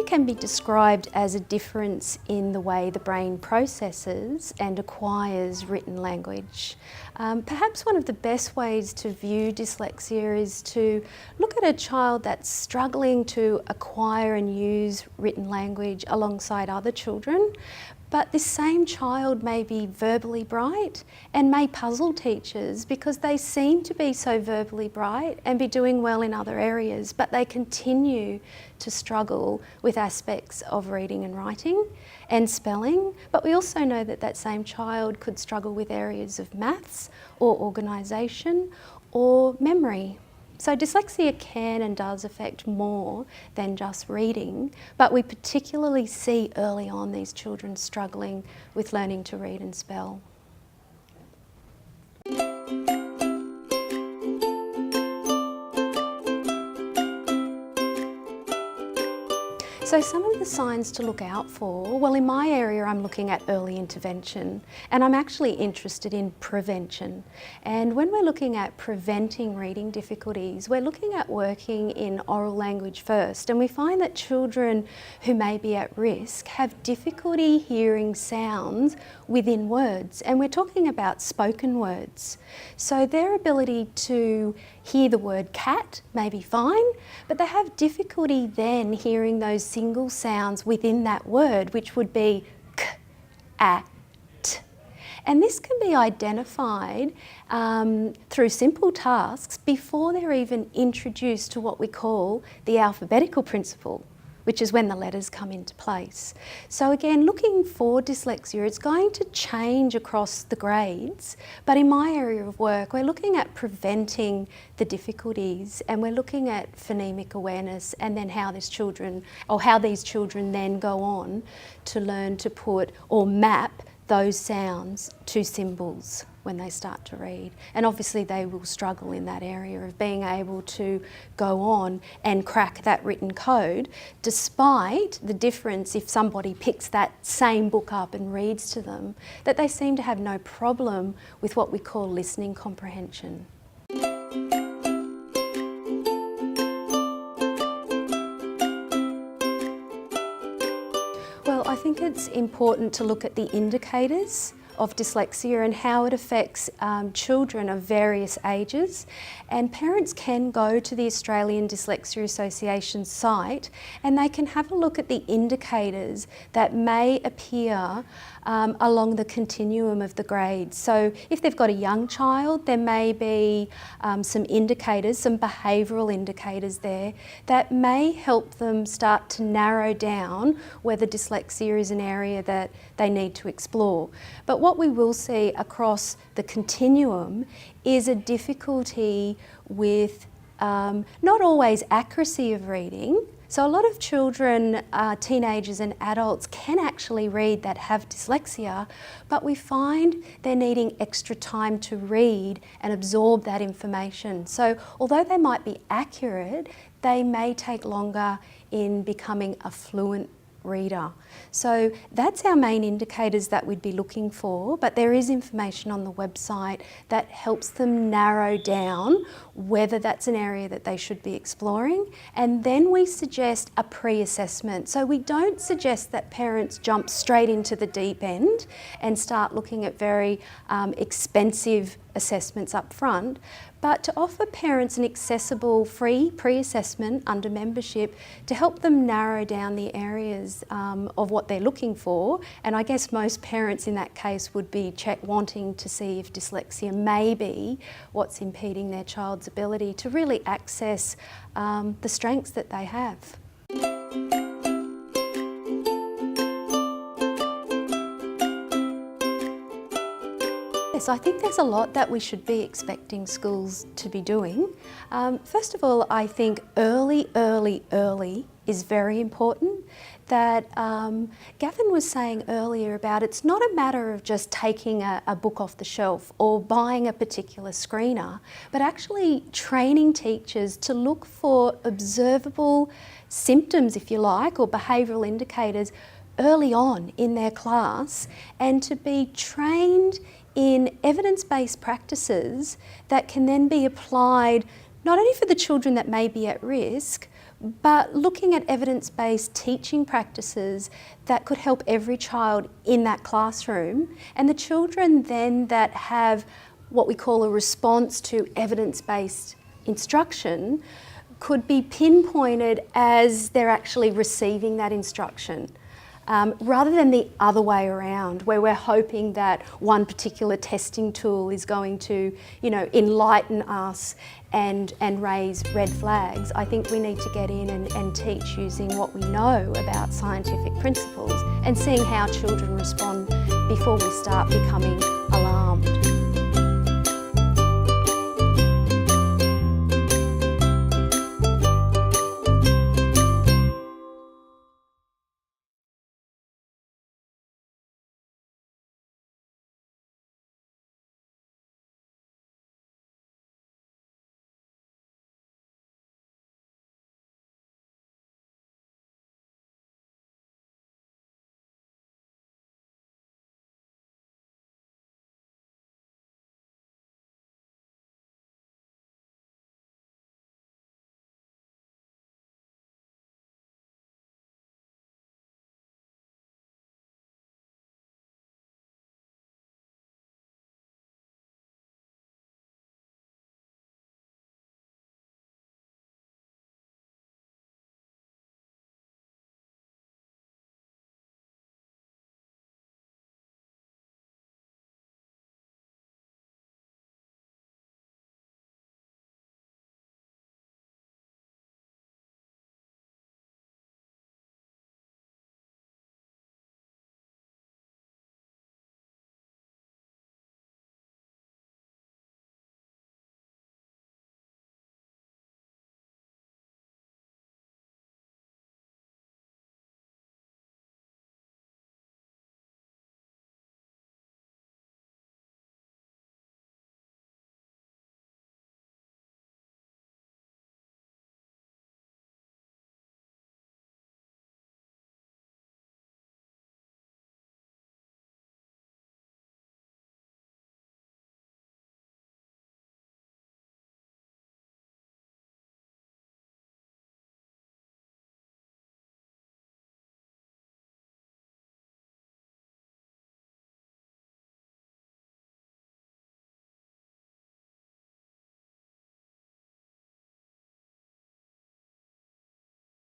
Dyslexia can be described as a difference in the way the brain processes and acquires written language. Perhaps one of the best ways to view dyslexia is to look at a child that's struggling to acquire and use written language alongside other children. But this same child may be verbally bright and may puzzle teachers because they seem to be so verbally bright and be doing well in other areas, but they continue to struggle with aspects of reading and writing and spelling. But we also know that that same child could struggle with areas of maths or organisation or memory. So dyslexia can and does affect more than just reading, but we particularly see early on these children struggling with learning to read and spell. So some of the signs to look out for, well, in my area I'm looking at early intervention, and I'm actually interested in prevention. And when we're looking at preventing reading difficulties, we're looking at working in oral language first, and we find that children who may be at risk have difficulty hearing sounds within words, and we're talking about spoken words. So their ability to hear the word cat may be fine, but they have difficulty then hearing those single sounds within that word, which would be k, a, t. And this can be identified through simple tasks before they're even introduced to what we call the alphabetical principle, which is when the letters come into place. So again, looking for dyslexia, it's going to change across the grades, but in my area of work, we're looking at preventing the difficulties, and we're looking at phonemic awareness, and then how these children then go on to learn to put or map those sounds to symbols when they start to read. And obviously they will struggle in that area of being able to go on and crack that written code, despite the difference if somebody picks that same book up and reads to them, that they seem to have no problem with what we call listening comprehension. Well, I think it's important to look at the indicators of dyslexia and how it affects children of various ages. And parents can go to the Australian Dyslexia Association site and they can have a look at the indicators that may appear along the continuum of the grades. So if they've got a young child, there may be some indicators, some behavioural indicators there that may help them start to narrow down whether dyslexia is an area that they need to explore. But what we will see across the continuum is a difficulty with not always accuracy of reading. So a lot of children, teenagers and adults can actually read that have dyslexia, but we find they're needing extra time to read and absorb that information. So although they might be accurate, they may take longer in becoming a fluent reader. So that's our main indicators that we'd be looking for, but there is information on the website that helps them narrow down whether that's an area that they should be exploring, and then we suggest a pre-assessment. So we don't suggest that parents jump straight into the deep end and start looking at very expensive assessments up front, but to offer parents an accessible free pre-assessment under membership to help them narrow down the areas of what they're looking for. And I guess most parents in that case would be wanting to see if dyslexia may be what's impeding their child's ability to really access the strengths that they have. Yes, I think there's a lot that we should be expecting schools to be doing. First of all, I think early is very important. That Gavin was saying earlier about it's not a matter of just taking a book off the shelf or buying a particular screener, but actually training teachers to look for observable symptoms, if you like, or behavioural indicators early on in their class, and to be trained in evidence-based practices that can then be applied not only for the children that may be at risk, but looking at evidence-based teaching practices that could help every child in that classroom, and the children then that have what we call a response to evidence-based instruction could be pinpointed as they're actually receiving that instruction. Rather than the other way around, where we're hoping that one particular testing tool is going to, enlighten us and raise red flags. I think we need to get in and teach using what we know about scientific principles and seeing how children respond before we start becoming alarmed.